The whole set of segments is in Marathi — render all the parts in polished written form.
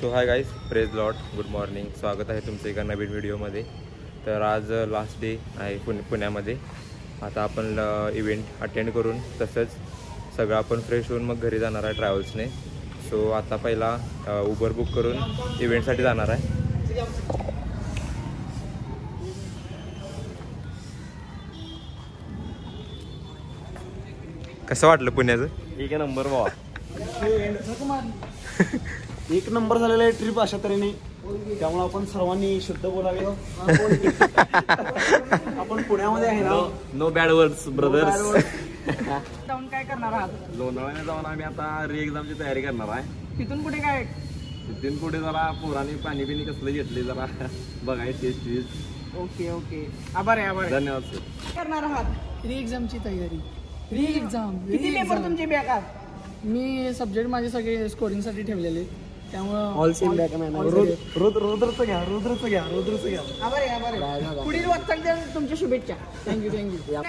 So hi guys, praise Lord, good morning. स्वागत आहे तुमचं एका नवीन व्हिडिओमध्ये. तर आज लास्ट डे आहे पुण्यामध्ये. आता आपण इव्हेंट अटेंड करून तसंच सगळं आपण फ्रेश होऊन मग घरी जाणार आहे ट्रॅव्हल्सने. सो आता पहिला उबर बुक करून इव्हेंटसाठी जाणार आहे. कसं वाटलं पुण्याचं? एक नंबर बाबा, एक नंबर झालेला आहे ट्रिप अशा तऱ्हेने. त्यामुळे आपण सर्वांनी शुद्ध बोलावे. आपण पुण्यामध्ये आहे ना, नो बॅड वर्ड्स ब्रदर्स. जाऊन काय करणार आहात? लोणावळ्याला जाऊन आम्ही आता री एक्झामची तयारी करणार आहे. तिथून पुढे काय? तिथून पुढे जरा पोरांनी पाणी बिणी कसलं घेतले जरा बघायचे. ओके ओके, आभार आहे. धन्यवाद सर. काय करणार आहात? री एक्झामची तयारी. री एक्झाम किती पेपर तुमचे बॅक आहेत? मी सब्जेक्ट माझे सगळे स्कोरिंगसाठी ठेवलेले, त्यामुळं ऑल सेम बॅक मॅन. रुद्रचं घ्या. आभार आहे. पुढील वाटचाल तुमच्या शुभेच्छा. थँक्यू.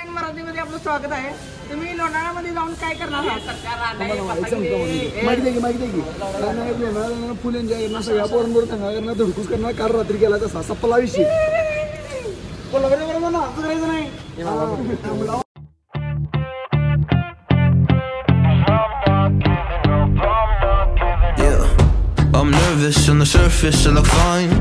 मराठीमध्ये आपलं स्वागत आहे. तुम्ही लोणावळ्यामध्ये जाऊन काय करणार आहात? लोणावळ्याला फुल एन्जॉय करणार, सगळ्या पोरांबरोबर दंगा करणार, धुडकूस करणार. काल रात्री गेला तसा सपला विषय. कोल्हापूरला असं करायचं नाही. I'm nervous on the surface, I look fine.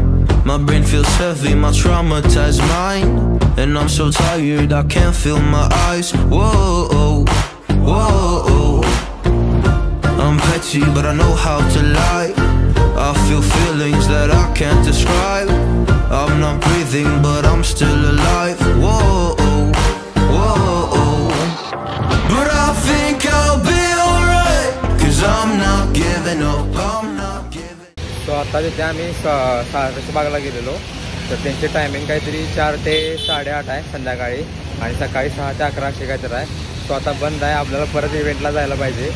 My brain feels heavy, my traumatized mind. And I'm so tired, I can't feel my eyes. Whoa, whoa. I'm petty, but I know how to lie. I feel feelings that I can't describe. I'm not breathing, but I'm still alive. Whoa. But I think I'll be alright, 'cause I'm not giving up, I'm not giving. So आता तिथे आम्ही सारस बागला गेलेलो. तर त्यांचे टायमिंग काहीतरी 4 ते 8:30 आहे संध्याकाळी, आणि सकाळी 6 ते 11 असे काहीतरी आहे. सो आता बंद आहे. आपल्याला परत इव्हेंटला जायला पाहिजे,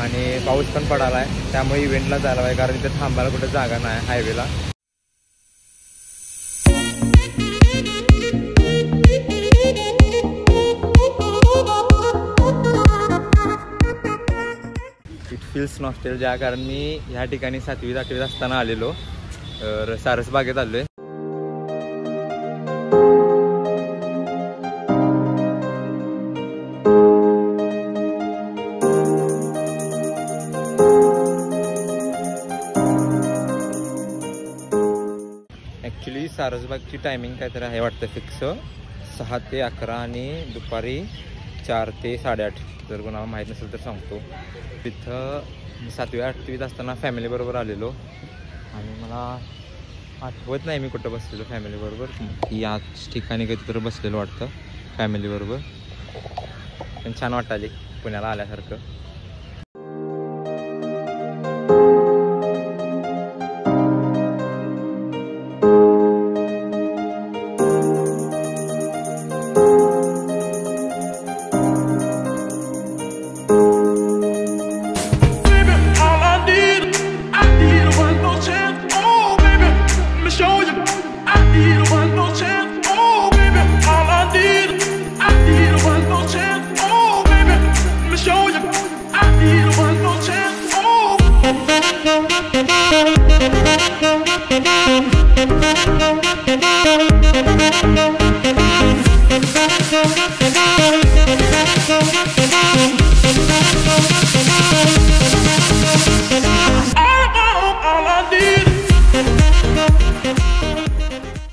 आणि पाऊस पण पडाला आहे, त्यामुळे इव्हेंटला जायला पाहिजे, कारण इथे थांबायला कुठे जागा नाही हायवेला. इट फील्स नॉस्टॅल्जिया, कारण मी ह्या ठिकाणी 7वी 8वीत असताना आलेलो. तर सारसबागेत आलोय. ॲक्च्युली सारसबागची टायमिंग काहीतरी आहे वाटतं फिक्स, 6 ते 11 आणि दुपारी 4 ते 8:30. जर कोणाला माहीत नसेल तर सांगतो. तिथं 7वी 8वीत असताना फॅमिलीबरोबर आलेलो, आणि मला आठवत नाही मी कुठं बसलेलो फॅमिलीबरोबर. याच ठिकाणी कधीतरी बसलेलो वाटतं फॅमिलीबरोबर. पण छान वाटाले पुण्याला आल्यासारखं.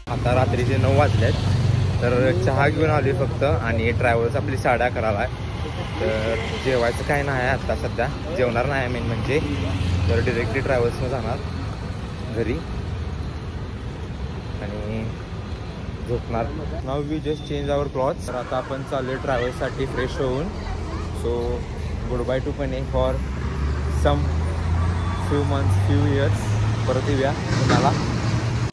आता रात्रीचे 9 वाजलेत. तर चहा घेऊन आली फक्त, आणि ट्रॅव्हल्स आपली 11:30 आहे. तर जेवायचं काय नाही आता सध्या, जेवणार नाही मेन म्हणजे. तर डिरेक्टली ट्रॅव्हल्सनं जाणार घरी आणि झोपणार. Now we just change our clothes. तर आता आपण चालू ट्रॅव्हल्ससाठी फ्रेश होऊन. So good bye to Pune for some few months few years. परत येऊया पुण्याला.